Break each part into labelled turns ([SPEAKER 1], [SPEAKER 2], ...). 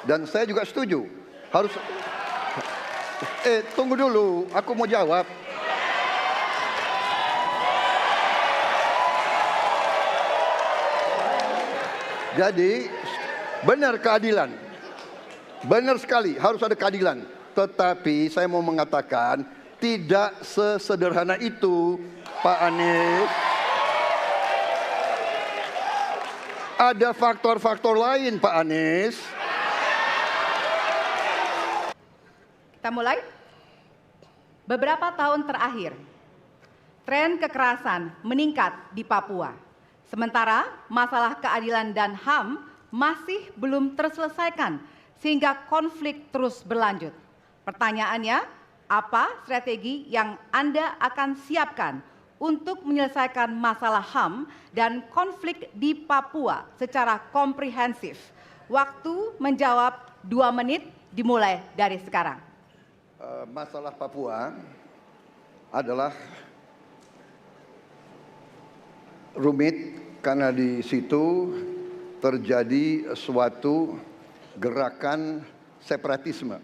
[SPEAKER 1] Dan saya juga setuju. Harus tunggu dulu, aku mau jawab. Jadi benar keadilan. Benar sekali, harus ada keadilan. Tetapi saya mau mengatakan tidak sesederhana itu, Pak Anies. Ada faktor-faktor lain, Pak Anies.
[SPEAKER 2] Kita mulai. Beberapa tahun terakhir, tren kekerasan meningkat di Papua. Sementara masalah keadilan dan HAM masih belum terselesaikan sehingga konflik terus berlanjut. Pertanyaannya, apa strategi yang Anda akan siapkan untuk menyelesaikan masalah HAM dan konflik di Papua secara komprehensif? Waktu menjawab 2 menit dimulai dari sekarang.
[SPEAKER 1] Masalah Papua adalah rumit karena di situ terjadi suatu gerakan separatisme.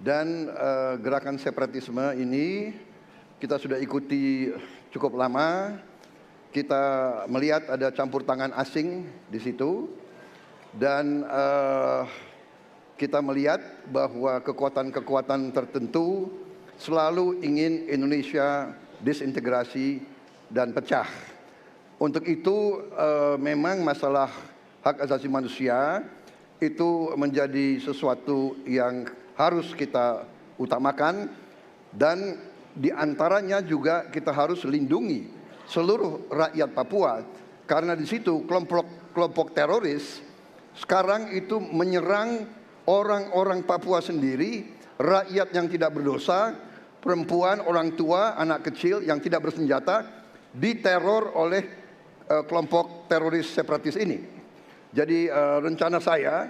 [SPEAKER 1] Dan gerakan separatisme ini kita sudah ikuti cukup lama. Kita melihat ada campur tangan asing di situ. Dan kita melihat bahwa kekuatan-kekuatan tertentu selalu ingin Indonesia disintegrasi dan pecah. Untuk itu memang masalah hak asasi manusia itu menjadi sesuatu yang harus kita utamakan, dan diantaranya juga kita harus lindungi seluruh rakyat Papua, karena di situ kelompok teroris sekarang itu menyerang orang-orang Papua sendiri, rakyat yang tidak berdosa, perempuan, orang tua, anak kecil yang tidak bersenjata diteror oleh kelompok teroris separatis ini. Jadi rencana saya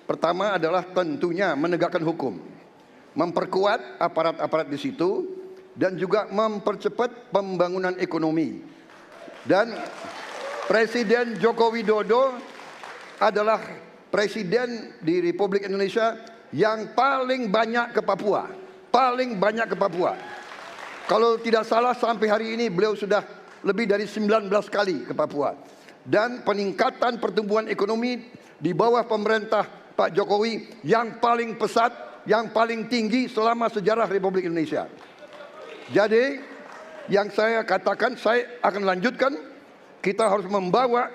[SPEAKER 1] pertama adalah tentunya menegakkan hukum, memperkuat aparat-aparat di situ, dan juga mempercepat pembangunan ekonomi. Dan Presiden Joko Widodo adalah presiden di Republik Indonesia yang paling banyak ke Papua. Paling banyak ke Papua. Kalau tidak salah sampai hari ini beliau sudah lebih dari 19 kali ke Papua. Dan peningkatan pertumbuhan ekonomi di bawah pemerintah Pak Jokowi yang paling pesat, yang paling tinggi selama sejarah Republik Indonesia. Jadi yang saya katakan, saya akan lanjutkan, kita harus membawa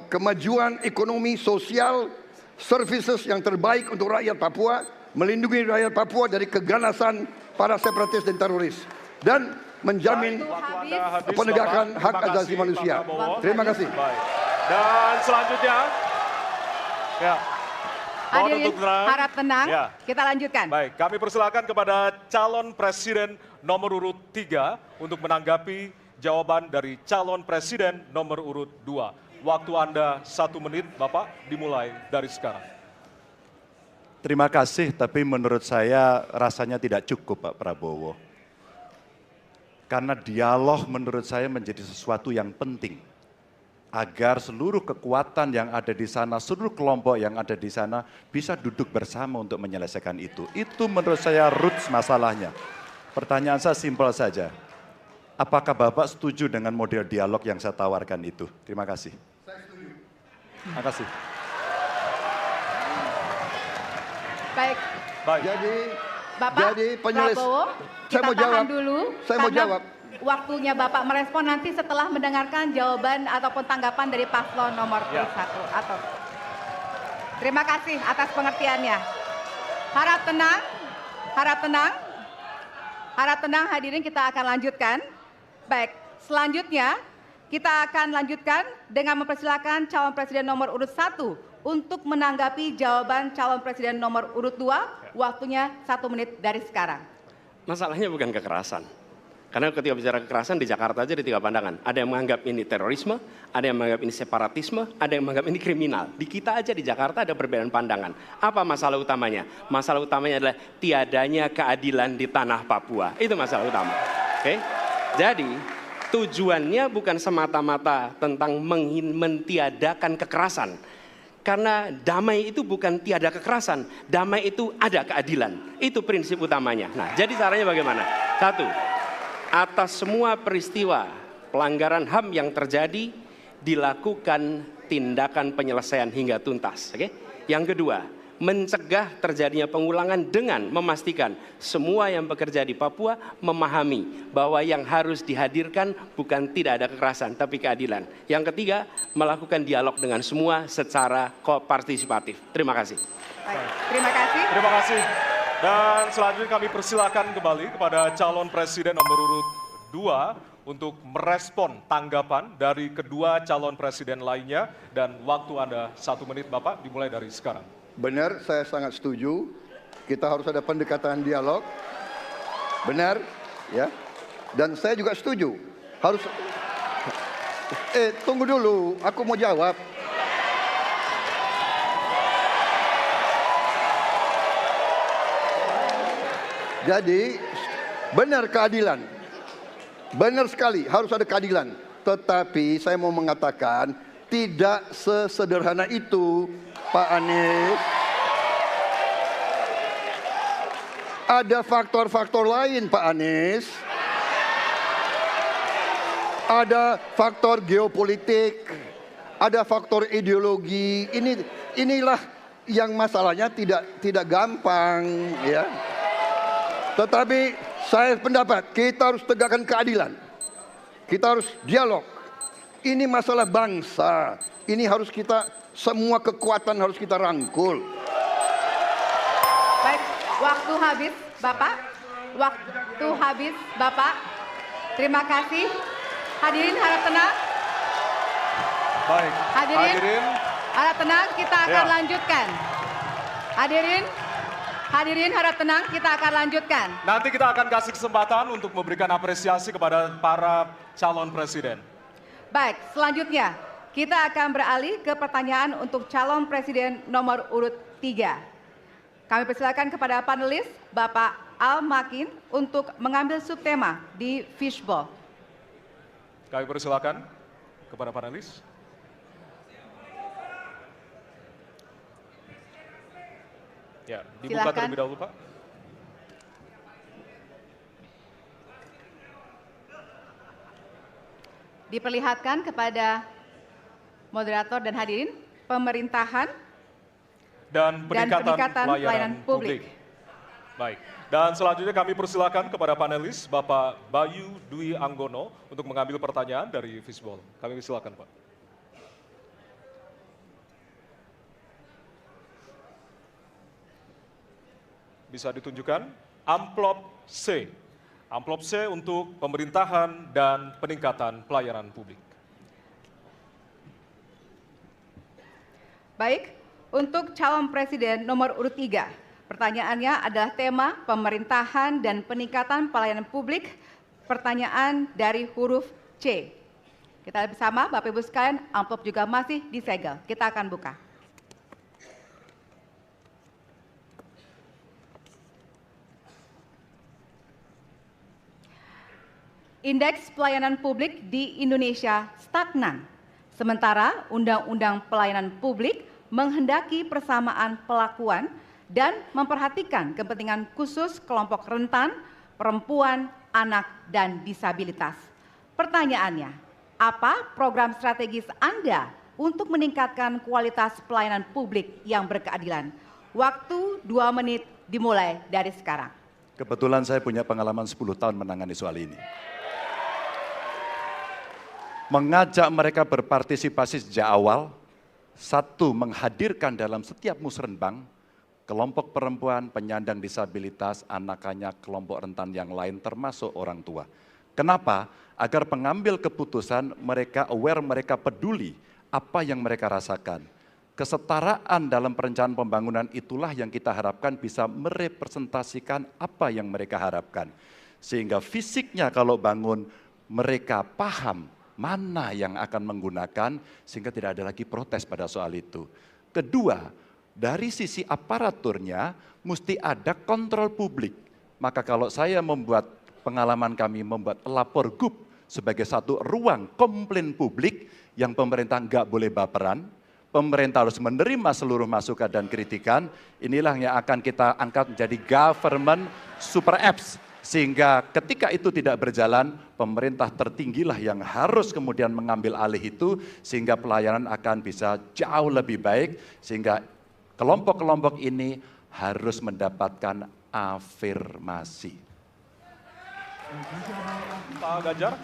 [SPEAKER 1] kemajuan ekonomi, sosial, services yang terbaik untuk rakyat Papua, melindungi rakyat Papua dari keganasan para separatis dan teroris, dan menjamin penegakan hak asasi manusia. Terima kasih.
[SPEAKER 3] Baik. Dan selanjutnya, ya,
[SPEAKER 2] hadirin harap tenang,
[SPEAKER 3] ya.
[SPEAKER 2] Kita lanjutkan.
[SPEAKER 3] Baik, kami persilakan kepada calon presiden nomor urut 3 untuk menanggapi jawaban dari calon presiden nomor urut 2. Waktu Anda 1 menit, Bapak, dimulai dari sekarang.
[SPEAKER 4] Terima kasih, tapi menurut saya rasanya tidak cukup, Pak Prabowo. Karena dialog menurut saya menjadi sesuatu yang penting. Agar seluruh kekuatan yang ada di sana, seluruh kelompok yang ada di sana bisa duduk bersama untuk menyelesaikan itu. Itu menurut saya roots masalahnya. Pertanyaan saya simpel saja. Apakah Bapak setuju dengan model dialog yang saya tawarkan itu? Terima kasih.
[SPEAKER 1] Saya setuju.
[SPEAKER 4] Terima kasih.
[SPEAKER 2] Baik.
[SPEAKER 3] Baik.
[SPEAKER 2] Bapak Prabowo,
[SPEAKER 1] saya mau jawab
[SPEAKER 2] dulu.
[SPEAKER 1] Saya mau jawab.
[SPEAKER 2] Waktunya Bapak merespon nanti setelah mendengarkan jawaban ataupun tanggapan dari paslon nomor 1. Atau terima kasih atas pengertiannya. Harap tenang, harap tenang, harap tenang hadirin, kita akan lanjutkan. Baik, selanjutnya kita akan lanjutkan dengan mempersilakan calon presiden nomor urut 1 untuk menanggapi jawaban calon presiden nomor urut 2. Waktunya 1 menit dari sekarang.
[SPEAKER 5] Masalahnya bukan kekerasan. Karena ketika bicara kekerasan di Jakarta aja ada 3 pandangan. Ada yang menganggap ini terorisme, ada yang menganggap ini separatisme, ada yang menganggap ini kriminal. Di kita aja di Jakarta ada perbedaan pandangan. Apa masalah utamanya? Masalah utamanya adalah tiadanya keadilan di tanah Papua. Itu masalah utama. Oke? Jadi tujuannya bukan semata-mata tentang mentiadakan kekerasan. Karena damai itu bukan tiada kekerasan, damai itu ada keadilan. Itu prinsip utamanya. Nah, jadi caranya bagaimana? Satu, atas semua peristiwa pelanggaran HAM yang terjadi, dilakukan tindakan penyelesaian hingga tuntas. Oke? Yang kedua, mencegah terjadinya pengulangan dengan memastikan semua yang bekerja di Papua memahami bahwa yang harus dihadirkan bukan tidak ada kekerasan, tapi keadilan. Yang ketiga, melakukan dialog dengan semua secara kopartisipatif. Terima kasih.
[SPEAKER 2] Baik, terima kasih.
[SPEAKER 3] Terima kasih. Dan selanjutnya kami persilakan kembali kepada calon presiden nomor urut 2 untuk merespon tanggapan dari kedua calon presiden lainnya, dan waktu Anda 1 menit Bapak, dimulai dari sekarang.
[SPEAKER 1] Benar, saya sangat setuju. Kita harus ada pendekatan dialog. Benar, ya. Dan saya juga setuju. Harus. Tunggu dulu, aku mau jawab. Jadi, benar keadilan. Benar sekali, harus ada keadilan. Tetapi saya mau mengatakan, tidak sesederhana itu, Pak Anies. Ada faktor-faktor lain, Pak Anies. Ada faktor geopolitik, ada faktor ideologi. Inilah yang masalahnya tidak gampang, ya. Tetapi saya pendapat kita harus tegakkan keadilan. Kita harus dialog. Ini masalah bangsa. Ini harus kita, semua kekuatan harus kita rangkul.
[SPEAKER 2] Baik, waktu habis Bapak. Waktu habis Bapak. Terima kasih. Hadirin harap tenang.
[SPEAKER 3] Baik,
[SPEAKER 2] Hadirin harap tenang, kita akan lanjutkan. Hadirin harap tenang, kita akan lanjutkan.
[SPEAKER 3] Nanti kita akan kasih kesempatan untuk memberikan apresiasi kepada para calon presiden.
[SPEAKER 2] Baik, selanjutnya kita akan beralih ke pertanyaan untuk calon presiden nomor urut 3. Kami persilakan kepada panelis Bapak Al Makin untuk mengambil subtema di fishbowl.
[SPEAKER 3] Kami persilakan kepada panelis. Ya, dibuka
[SPEAKER 2] Silakan.
[SPEAKER 3] terlebih dahulu, Pak.
[SPEAKER 2] Diperlihatkan kepada moderator dan hadirin pemerintahan
[SPEAKER 3] dan peningkatan pelayanan publik. Baik. Dan selanjutnya kami persilakan kepada panelis Bapak Bayu Dwi Anggono untuk mengambil pertanyaan dari fishbowl. Kami persilakan, Pak. Bisa ditunjukkan amplop C. Amplop C untuk pemerintahan dan peningkatan pelayanan publik.
[SPEAKER 2] Baik, untuk calon presiden nomor urut 3. Pertanyaannya adalah tema pemerintahan dan peningkatan pelayanan publik. Pertanyaan dari huruf C. Kita lihat bersama, Bapak Ibu sekalian, amplop juga masih disegel. Kita akan buka. Indeks pelayanan publik di Indonesia stagnan. Sementara Undang-Undang Pelayanan Publik menghendaki persamaan pelakuan dan memperhatikan kepentingan khusus kelompok rentan, perempuan, anak, dan disabilitas. Pertanyaannya, apa program strategis Anda untuk meningkatkan kualitas pelayanan publik yang berkeadilan? Waktu 2 menit dimulai dari sekarang.
[SPEAKER 4] Kebetulan saya punya pengalaman 10 tahun menangani soal ini. Mengajak mereka berpartisipasi sejak awal, satu, menghadirkan dalam setiap musrenbang kelompok perempuan, penyandang disabilitas, anak-anak, kelompok rentan yang lain termasuk orang tua. Kenapa? Agar pengambil keputusan mereka aware, mereka peduli apa yang mereka rasakan. Kesetaraan dalam perencanaan pembangunan itulah yang kita harapkan bisa merepresentasikan apa yang mereka harapkan. Sehingga fisiknya kalau bangun mereka paham mana yang akan menggunakan sehingga tidak ada lagi protes pada soal itu. Kedua, dari sisi aparaturnya mesti ada kontrol publik. Maka kalau saya membuat pengalaman kami membuat lapor GUP sebagai satu ruang komplain publik yang pemerintah nggak boleh baperan, pemerintah harus menerima seluruh masukan dan kritikan. Inilah yang akan kita angkat menjadi government super apps. Sehingga ketika itu tidak berjalan, pemerintah tertinggilah yang harus kemudian mengambil alih itu, sehingga pelayanan akan bisa jauh lebih baik, sehingga kelompok-kelompok ini harus mendapatkan afirmasi.
[SPEAKER 3] Pak Ganjar,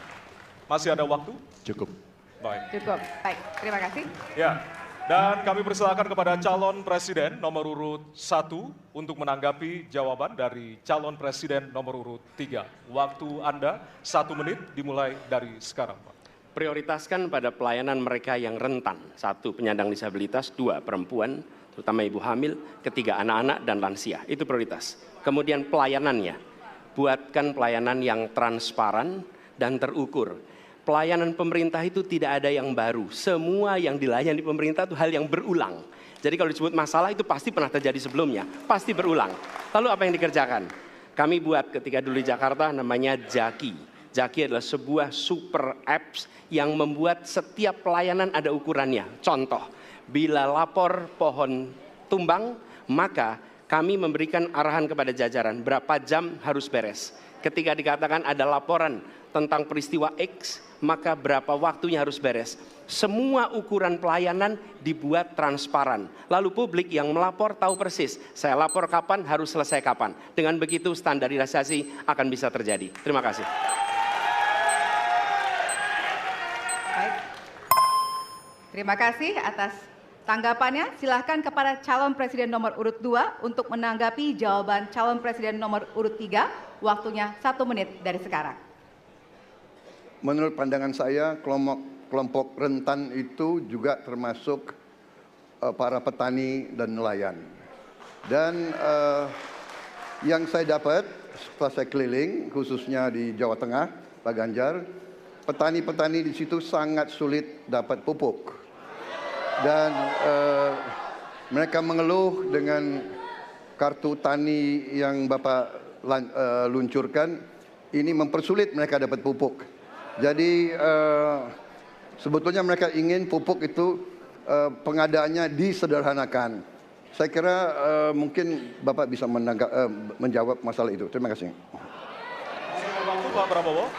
[SPEAKER 3] masih ada waktu?
[SPEAKER 4] Cukup.
[SPEAKER 3] Baik.
[SPEAKER 2] Cukup. Baik, terima kasih.
[SPEAKER 3] Ya, dan kami persilakan kepada calon presiden nomor urut 1 untuk menanggapi jawaban dari calon presiden nomor urut 3. Waktu Anda 1 menit dimulai dari sekarang, Pak.
[SPEAKER 5] Prioritaskan pada pelayanan mereka yang rentan. 1, penyandang disabilitas. 2, perempuan, terutama ibu hamil. 3, anak-anak dan lansia. Itu prioritas. Kemudian pelayanannya. Buatkan pelayanan yang transparan dan terukur. Pelayanan pemerintah itu tidak ada yang baru. Semua yang dilayani pemerintah itu hal yang berulang. Jadi kalau disebut masalah itu pasti pernah terjadi sebelumnya. Pasti berulang. Lalu apa yang dikerjakan? Kami buat ketika dulu di Jakarta namanya Jaki. Jaki adalah sebuah super apps yang membuat setiap pelayanan ada ukurannya. Contoh, bila lapor pohon tumbang, maka kami memberikan arahan kepada jajaran berapa jam harus beres. Ketika dikatakan ada laporan tentang peristiwa X, maka berapa waktunya harus beres. Semua ukuran pelayanan dibuat transparan. Lalu publik yang melapor tahu persis, saya lapor kapan, harus selesai kapan. Dengan begitu standarisasi akan bisa terjadi. Terima kasih.
[SPEAKER 2] Baik. Terima kasih atas tanggapannya. Silahkan kepada calon presiden nomor urut 2 untuk menanggapi jawaban calon presiden nomor urut 3. Waktunya 1 menit dari sekarang.
[SPEAKER 1] Menurut pandangan saya, kelompok rentan itu juga termasuk para petani dan nelayan. Dan yang saya dapat setelah saya keliling, khususnya di Jawa Tengah, Pak Ganjar, petani-petani di situ sangat sulit dapat pupuk. Dan mereka mengeluh dengan kartu tani yang Bapak luncurkan, ini mempersulit mereka dapat pupuk. Jadi sebetulnya mereka ingin pupuk itu pengadaannya disederhanakan. Saya kira mungkin Bapak bisa menjawab masalah itu. Terima kasih.
[SPEAKER 3] Waktu Pak Prabowo.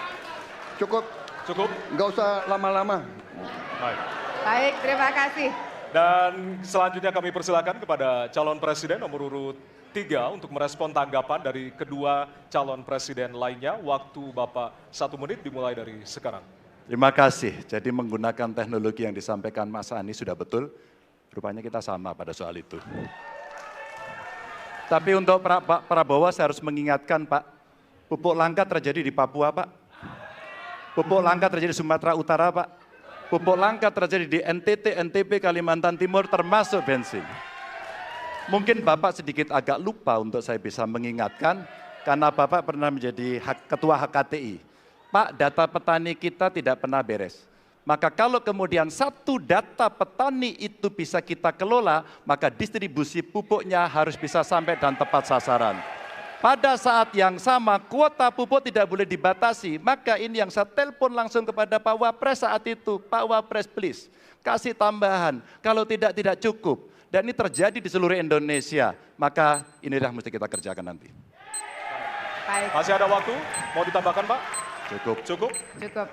[SPEAKER 1] Cukup.
[SPEAKER 3] Cukup.
[SPEAKER 1] Nggak usah lama-lama.
[SPEAKER 3] Baik.
[SPEAKER 2] Baik, terima kasih.
[SPEAKER 3] Dan selanjutnya kami persilakan kepada calon presiden nomor urut 3 untuk merespon tanggapan dari kedua calon presiden lainnya. Waktu Bapak 1 menit dimulai dari sekarang.
[SPEAKER 4] Terima kasih. Jadi menggunakan teknologi yang disampaikan Mas Ani sudah betul. Rupanya kita sama pada soal itu. Tapi untuk Pak Prabowo saya harus mengingatkan Pak, pupuk langka terjadi di Papua Pak. Pupuk langka terjadi di Sumatera Utara Pak. Pupuk langka terjadi di NTT, NTB, Kalimantan Timur termasuk bensin. Mungkin Bapak sedikit agak lupa untuk saya bisa mengingatkan, karena Bapak pernah menjadi ketua HKTI. Pak, data petani kita tidak pernah beres. Maka kalau kemudian satu data petani itu bisa kita kelola, maka distribusi pupuknya harus bisa sampai dan tepat sasaran. Pada saat yang sama, kuota pupuk tidak boleh dibatasi. Maka ini yang saya telepon langsung kepada Pak Wapres saat itu. Pak Wapres please, kasih tambahan. Kalau tidak cukup. Dan ini terjadi di seluruh Indonesia, maka inilah mesti kita kerjakan nanti.
[SPEAKER 2] Baik.
[SPEAKER 3] Masih ada waktu? Mau ditambahkan Pak?
[SPEAKER 4] Cukup.
[SPEAKER 3] Cukup?
[SPEAKER 2] Cukup.